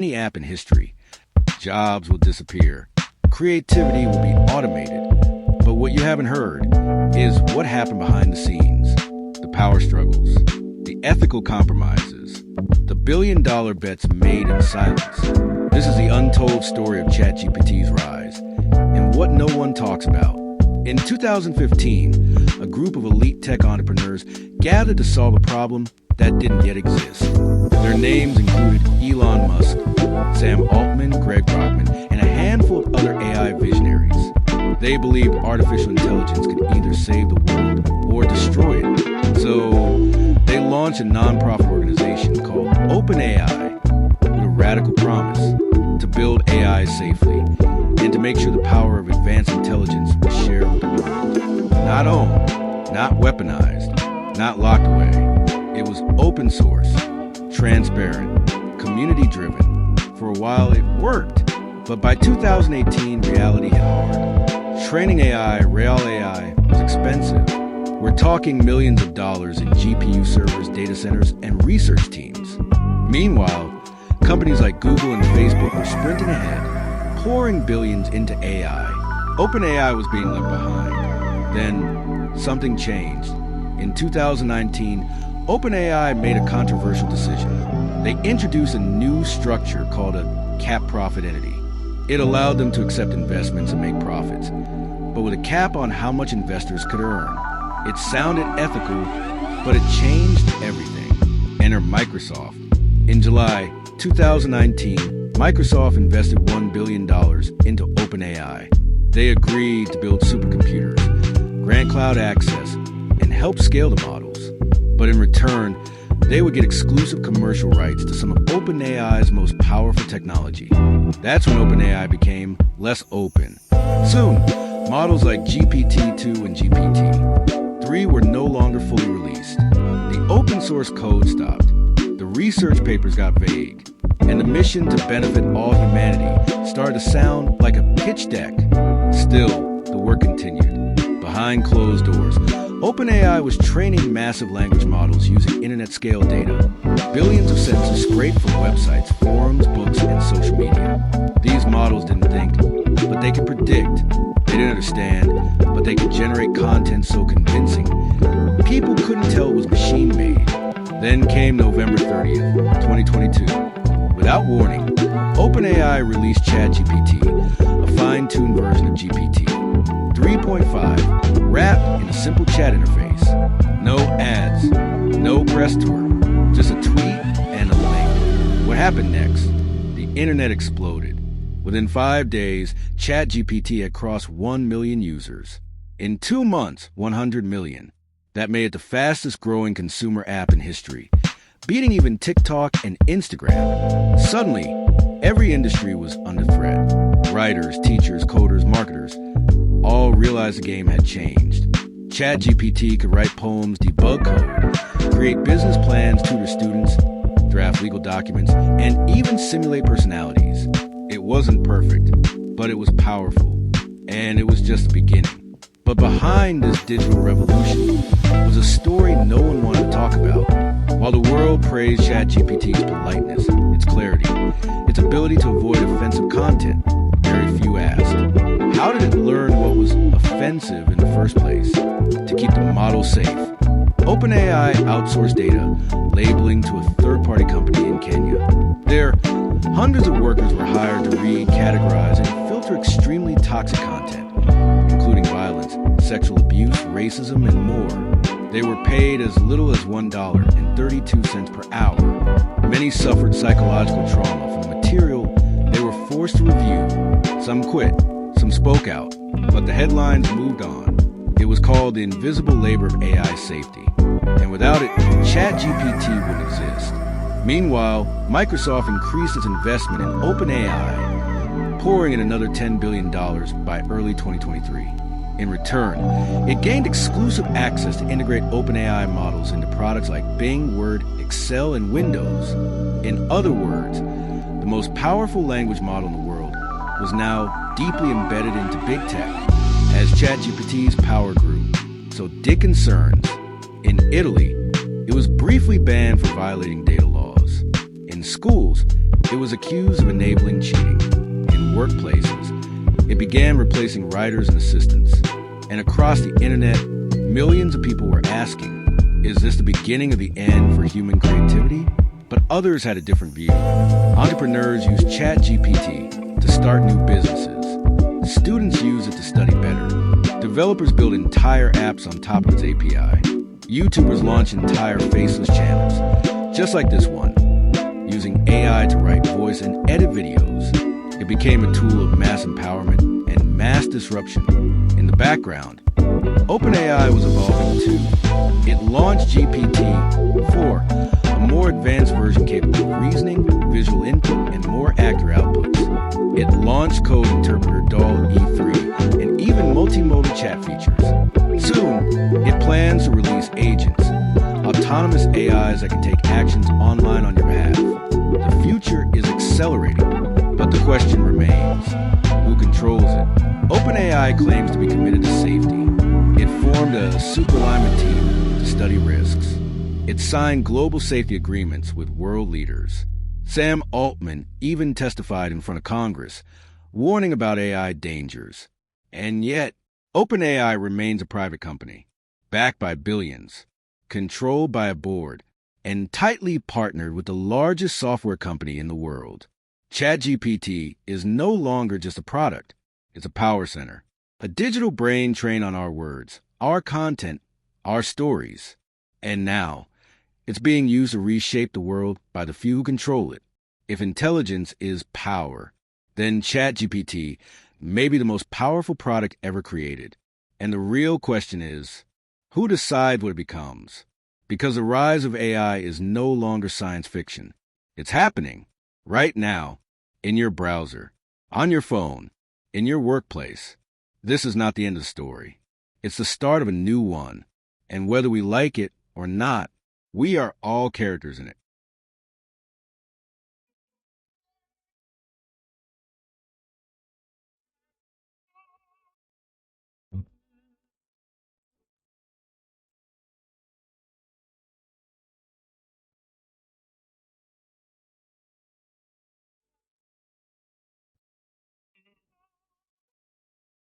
any app in history. Jobs will disappear. Creativity will be automated. But what you haven't heard is what happened behind the scenes. The power struggles, the ethical compromises, the billion-dollar bets made in silence. This is the untold story of ChatGPT's rise, and what no one talks about. In 2015, a group of elite tech entrepreneurs gathered to solve a problem that didn't yet exist. Their names included Elon Musk, Sam Altman, Greg Brockman, and a handful of other AI visionaries. They believed artificial intelligence could either save the world or destroy it. So they launched a nonprofit organization called OpenAI with a radical promise to build AI safely and to make sure the power of advanced intelligence was shared with the world. Not owned, not weaponized, not locked away. It was open source, transparent, community-driven. For a while it worked, but by 2018 reality hit hard. Training AI, real AI, was expensive. We're talking millions of dollars in GPU servers, data centers, and research teams. Meanwhile, companies like Google and Facebook were sprinting ahead, pouring billions into AI. OpenAI was being left behind. Then something changed. In 2019, OpenAI made a controversial decision. They introduced a new structure called a cap profit entity. It allowed them to accept investments and make profits, but with a cap on how much investors could earn. It sounded ethical, but it changed everything. Enter Microsoft. In July 2019, Microsoft invested $1 billion into OpenAI. They agreed to build supercomputers, grant cloud access, and help scale the models. But in return, they would get exclusive commercial rights to some of OpenAI's most powerful technology. That's when OpenAI became less open. Soon, models like GPT-2 and GPT-3 were no longer fully released. The open source code stopped, the research papers got vague, and the mission to benefit all humanity started to sound like a pitch deck. Still, the work continued. Behind closed doors, OpenAI was training massive language models using internet-scale data. Billions of sentences scraped from websites, forums, books, and social media. These models didn't think, but they could predict. They didn't understand, but they could generate content so convincing, people couldn't tell it was machine-made. Then came November 30th, 2022. Without warning, OpenAI released ChatGPT, a fine-tuned version of GPT 3.5, wrapped in a simple chat interface. No ads, no press tour, just a tweet and a link. What happened next? The internet exploded. Within 5 days, ChatGPT had crossed 1 million users. In 2 months, 100 million. That made it the fastest growing consumer app in history, beating even TikTok and Instagram. Suddenly, every industry was under threat. Writers, teachers, coders, marketers all realized the game had changed. ChatGPT could write poems, debug code, create business plans, tutor students, draft legal documents, and even simulate personalities. It wasn't perfect, but it was powerful, and it was just the beginning. But behind this digital revolution was a story no one wanted to talk about. While the world praised ChatGPT's politeness, its clarity, its ability to avoid offensive content, very few asked, how did it learn what was offensive in the first place? To keep the model safe. OpenAI outsourced data labeling to a third-party company in Kenya. There, hundreds of workers were hired to read, categorize, and filter extremely toxic content, including violence, sexual abuse, racism, and more. They were paid as little as $1.32 per hour. Many suffered psychological trauma from the material they were forced to review. Some quit, some spoke out, but the headlines moved on. It was called the invisible labor of AI safety. And without it, ChatGPT wouldn't exist. Meanwhile, Microsoft increased its investment in OpenAI, pouring in another $10 billion by early 2023. In return, it gained exclusive access to integrate OpenAI models into products like Bing, Word, Excel, and Windows. In other words, the most powerful language model in the world was now deeply embedded into big tech as ChatGPT's power grew. So dig concerns. In Italy, it was briefly banned for violating data laws. In schools, It was accused of enabling cheating. In workplaces, it began replacing writers and assistants. And across the internet, millions of people were asking, is this the beginning of the end for human creativity? But others had a different view. Entrepreneurs use ChatGPT to start new businesses. Students use it to study better. Developers build entire apps on top of its API. YouTubers launch entire Faceless channels, just like this one, using AI to write voice and edit videos. It became a tool of mass empowerment and mass disruption. In the background, OpenAI was evolving too. It launched GPT-4, a more advanced version capable of reasoning, visual input, and more accurate outputs. It launched Code Interpreter DAL E3 and even multimodal chat features. Soon, it plans to release agents, autonomous AIs that can take actions online on your behalf. The future is accelerating, but the question remains, who controls it? OpenAI claims to be committed to safety. It formed a superalignment team to study risks. It signed global safety agreements with world leaders. Sam Altman even testified in front of Congress, warning about AI dangers. And yet, OpenAI remains a private company, backed by billions, controlled by a board, and tightly partnered with the largest software company in the world. ChatGPT is no longer just a product. It's a power center, a digital brain trained on our words, our content, our stories. And now, it's being used to reshape the world by the few who control it. If intelligence is power, then ChatGPT may be the most powerful product ever created. And the real question is, who decides what it becomes? Because the rise of AI is no longer science fiction. It's happening right now, in your browser, on your phone, in your workplace. This is not the end of the story. It's the start of a new one. And whether we like it or not, we are all characters in it.